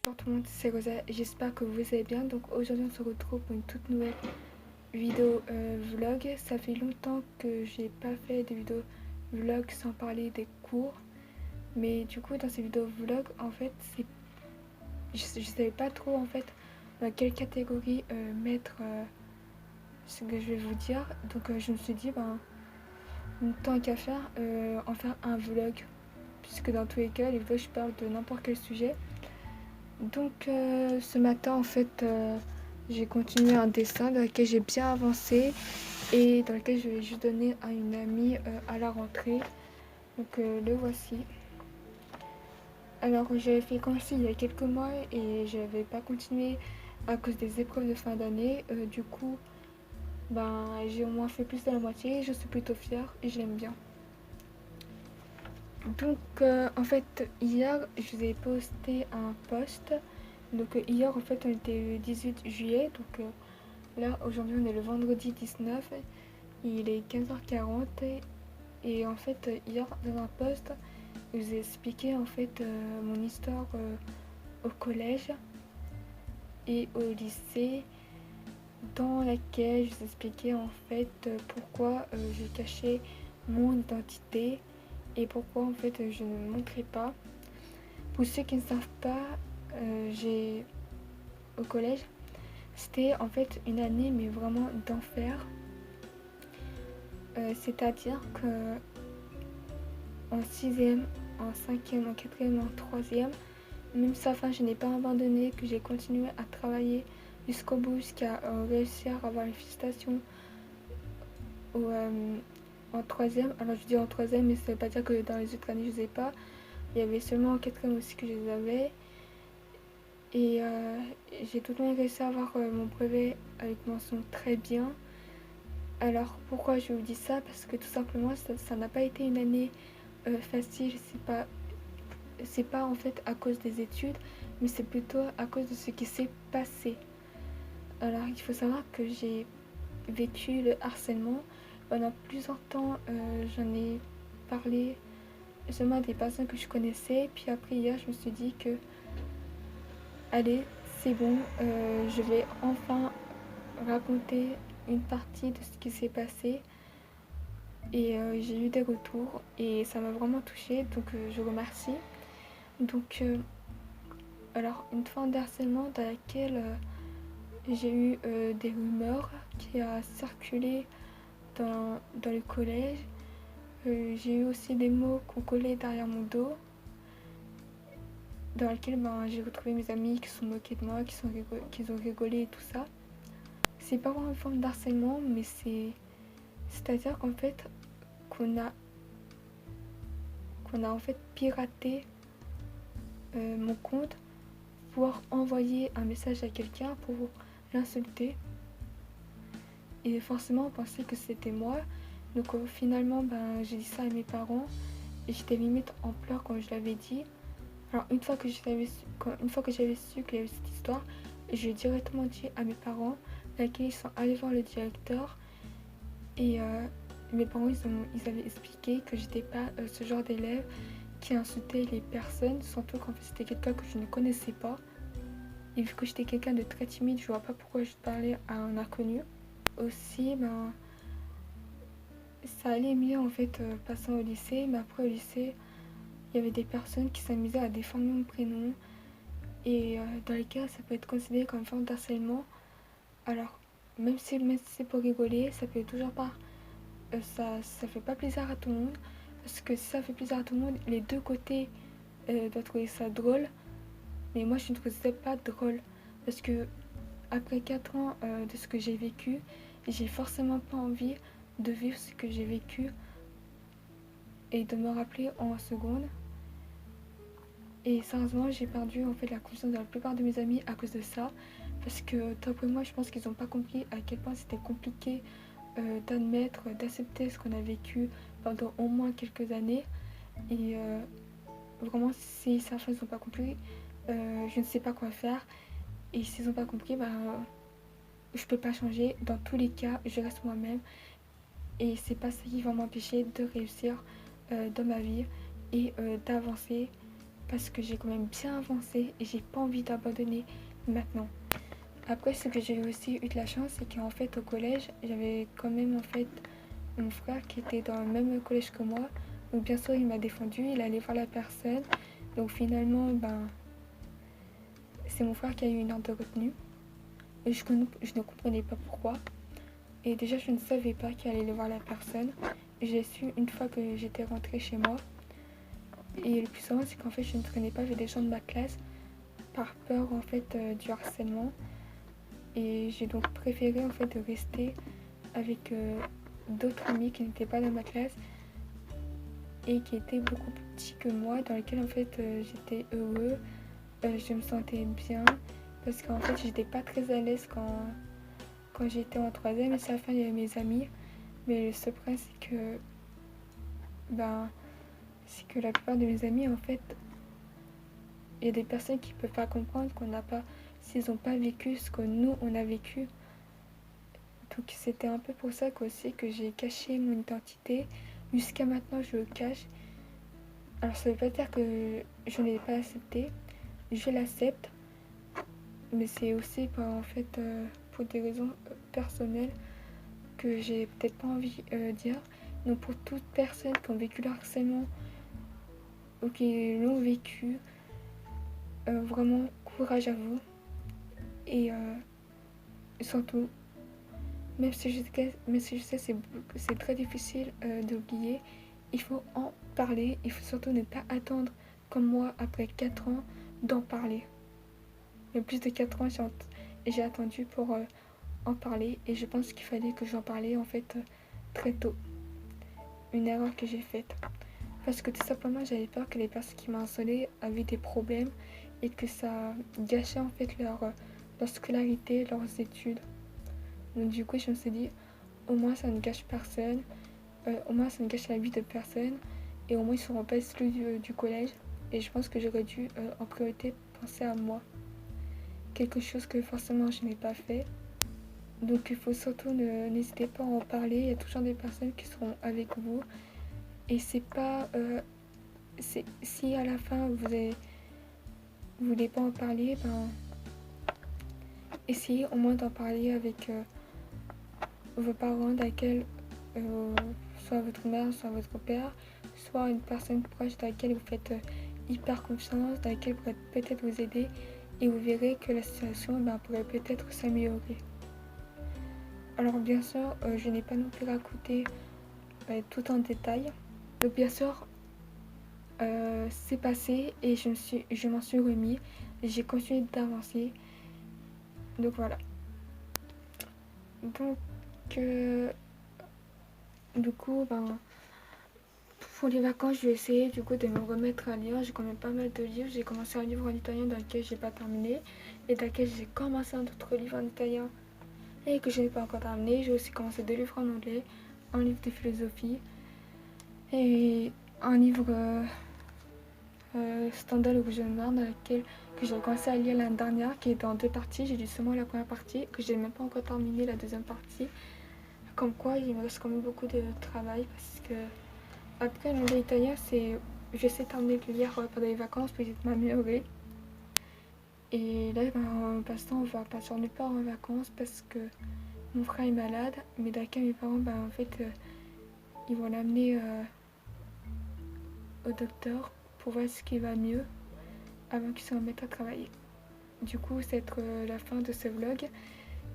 Bonjour tout le monde, c'est Rosa, j'espère que vous allez bien. Donc aujourd'hui on se retrouve pour une toute nouvelle vidéo vlog. Ça fait longtemps que j'ai pas fait de vidéo vlog sans parler des cours. Mais du coup dans ces vidéos vlog en fait je savais pas trop en fait dans quelle catégorie mettre ce que je vais vous dire. Donc je me suis dit tant qu'à faire en faire un vlog. Puisque dans tous les cas les vlogs je parle de n'importe quel sujet. Donc ce matin en fait j'ai continué un dessin dans lequel j'ai bien avancé et dans lequel je vais juste donner à une amie à la rentrée. Donc le voici. Alors j'avais fait commencer il y a quelques mois et je n'avais pas continué à cause des épreuves de fin d'année. Du coup j'ai au moins fait plus de la moitié, je suis plutôt fière et je l'aime bien. Donc en fait hier je vous ai posté un post. Donc hier en fait on était le 18 juillet. Donc là aujourd'hui on est le vendredi 19. Il est 15h40 et en fait hier dans un post je vous ai expliqué en fait mon histoire au collège et au lycée, dans laquelle je vous expliquais en fait pourquoi j'ai caché mon identité et pourquoi en fait je ne me montrais pas. Pour ceux qui ne savent pas, j'ai au collège, c'était en fait une année mais vraiment d'enfer. C'est-à-dire que en sixième, en cinquième, en quatrième, en troisième, même si à la fin je n'ai pas abandonné, que j'ai continué à travailler jusqu'au bout, jusqu'à réussir à avoir les félicitations en troisième. Alors je dis en troisième, mais ça ne veut pas dire que dans les autres années je ne les ai pas. Il y avait seulement en quatrième aussi que je les avais. Et j'ai tout de même réussi à avoir mon brevet avec mention très bien. Alors pourquoi je vous dis ça? Parce que tout simplement ça n'a pas été une année facile. C'est pas en fait à cause des études, mais c'est plutôt à cause de ce qui s'est passé. Alors il faut savoir que j'ai vécu le harcèlement pendant plusieurs temps. J'en ai parlé seulement à des personnes que je connaissais. Puis après hier je me suis dit que allez c'est bon, je vais enfin raconter une partie de ce qui s'est passé. Et j'ai eu des retours et ça m'a vraiment touchée, donc je remercie. Donc alors une forme de harcèlement dans laquelle j'ai eu des rumeurs qui a circulé dans le collège. J'ai eu aussi des mots qu'on collait derrière mon dos, dans lesquels j'ai retrouvé mes amis qui se sont moqués de moi, qui ont rigolé et tout ça. C'est pas vraiment une forme d'harcèlement, mais c'est-à-dire qu'en fait qu'on a en fait piraté mon compte pour envoyer un message à quelqu'un pour l'insulter. Et forcément on pensait que c'était moi. Donc finalement j'ai dit ça à mes parents et j'étais limite en pleurs quand je l'avais dit. Alors une fois que j'avais su qu'il y avait cette histoire, j'ai directement dit à mes parents, laquelle ils sont allés voir le directeur. Et mes parents ils avaient expliqué que j'étais pas ce genre d'élève qui insultait les personnes, surtout qu'en fait c'était quelqu'un que je ne connaissais pas. Et vu que j'étais quelqu'un de très timide, je vois pas pourquoi je parlais à un inconnu. Aussi ça allait mieux en fait passant au lycée, mais après au lycée il y avait des personnes qui s'amusaient à déformer mon prénom et dans les cas ça peut être considéré comme une forme d'harcèlement. Alors même si c'est pour rigoler, ça peut toujours pas ça fait pas plaisir à tout le monde, parce que si ça fait plaisir à tout le monde, les deux côtés doivent trouver ça drôle, mais moi je ne trouvais ça pas drôle parce que après 4 ans de ce que j'ai vécu, j'ai forcément pas envie de vivre ce que j'ai vécu et de me rappeler en seconde. Et sérieusement, j'ai perdu en fait la confiance de la plupart de mes amis à cause de ça. Parce que d'après moi, je pense qu'ils n'ont pas compris à quel point c'était compliqué d'admettre, d'accepter ce qu'on a vécu pendant au moins quelques années. Et vraiment, si certains n'ont pas compris, je ne sais pas quoi faire. Et s'ils n'ont pas compris, je peux pas changer. Dans tous les cas, je reste moi-même. Et c'est pas ça qui va m'empêcher de réussir dans ma vie et d'avancer. parce que j'ai quand même bien avancé et j'ai pas envie d'abandonner maintenant. Après, ce que j'ai aussi eu de la chance, c'est qu'en fait au collège, j'avais quand même en fait mon frère qui était dans le même collège que moi. Donc bien sûr, il m'a défendu, il allait voir la personne. Donc finalement, c'est mon frère qui a eu une ordre de retenue. Et je ne comprenais pas pourquoi. Et déjà, je ne savais pas qu'il allait voir la personne. J'ai su une fois que j'étais rentrée chez moi. Et le plus souvent, c'est qu'en fait, je ne traînais pas avec des gens de ma classe par peur en fait du harcèlement. Et j'ai donc préféré en fait de rester avec d'autres amis qui n'étaient pas dans ma classe et qui étaient beaucoup plus petits que moi, dans lesquels en fait j'étais heureux, je me sentais bien parce qu'en fait j'étais pas très à l'aise quand j'étais en troisième et c'est à la fin il y avait mes amis, mais le seul problème c'est que la plupart de mes amis en fait il y a des personnes qui peuvent pas comprendre qu'on n'a pas, s'ils n'ont pas vécu ce que nous on a vécu. Donc c'était un peu pour ça qu'aussi que j'ai caché mon identité. Jusqu'à maintenant je le cache. Alors ça veut pas dire que je ne l'ai pas accepté. Je l'accepte. Mais c'est aussi en fait pour des raisons personnelles que j'ai peut-être pas envie de dire. Donc pour toutes personnes qui ont vécu le harcèlement ou qui l'ont vécu, vraiment courage à vous. Et surtout, même si je sais c'est très difficile d'oublier, il faut en parler. Il faut surtout ne pas attendre, comme moi, après 4 ans, d'en parler. Il y a plus de 4 ans, j'ai attendu pour en parler. Et je pense qu'il fallait que j'en parlais, en fait, très tôt. Une erreur que j'ai faite. Parce que tout simplement, j'avais peur que les personnes qui m'harcelaient avaient des problèmes et que ça gâchait, en fait, leur scolarité, leurs études. Donc du coup, je me suis dit, au moins ça ne gâche personne, au moins ça ne gâche la vie de personne, et au moins ils ne seront pas exclus du collège. Et je pense que j'aurais dû en priorité penser à moi. Quelque chose que forcément je n'ai pas fait. Donc il faut surtout n'hésitez pas à en parler, il y a toujours des personnes qui seront avec vous. Et c'est pas... si à la fin vous voulez pas en parler, essayez au moins d'en parler avec vos parents, soit votre mère, soit votre père, soit une personne proche dans laquelle vous faites hyper confiance, dans laquelle pourrait peut-être vous aider, et vous verrez que la situation pourrait peut-être s'améliorer. Alors bien sûr, je n'ai pas non plus raconté tout en détail. Donc bien sûr, c'est passé et je m'en suis remis. J'ai continué d'avancer. Donc voilà. Donc du coup, pour les vacances, je vais essayer du coup de me remettre à lire. J'ai quand même pas mal de livres. J'ai commencé un livre en italien dans lequel j'ai pas terminé et dans lequel j'ai commencé un autre livre en italien et que je n'ai pas encore terminé. J'ai aussi commencé 2 livres en anglais, un livre de philosophie et un livre Stendhal ou Noir dans lequel que j'ai commencé à lire l'année dernière, qui est en 2 parties. J'ai lu seulement la première partie, que j'ai même pas encore terminé la deuxième partie. Comme quoi, il me reste quand même beaucoup de travail parce que après l'anglais italien, j'essaie de terminer de le lire pendant les vacances pour essayer de m'améliorer. Et là, en passant, on va partir nulle part en vacances parce que mon frère est malade, mais d'accord, mes parents, en fait, ils vont l'amener au docteur pour voir ce qui va mieux avant qu'il se remette à travailler. Du coup, c'est la fin de ce vlog.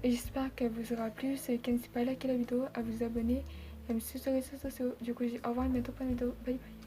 Et j'espère qu'elle vous aura plu. Si vous n'êtes pas liké la vidéo, à vous abonner et à me suivre sur les réseaux sociaux. Du coup, je dis au revoir et à bientôt pour une vidéo. Bye bye.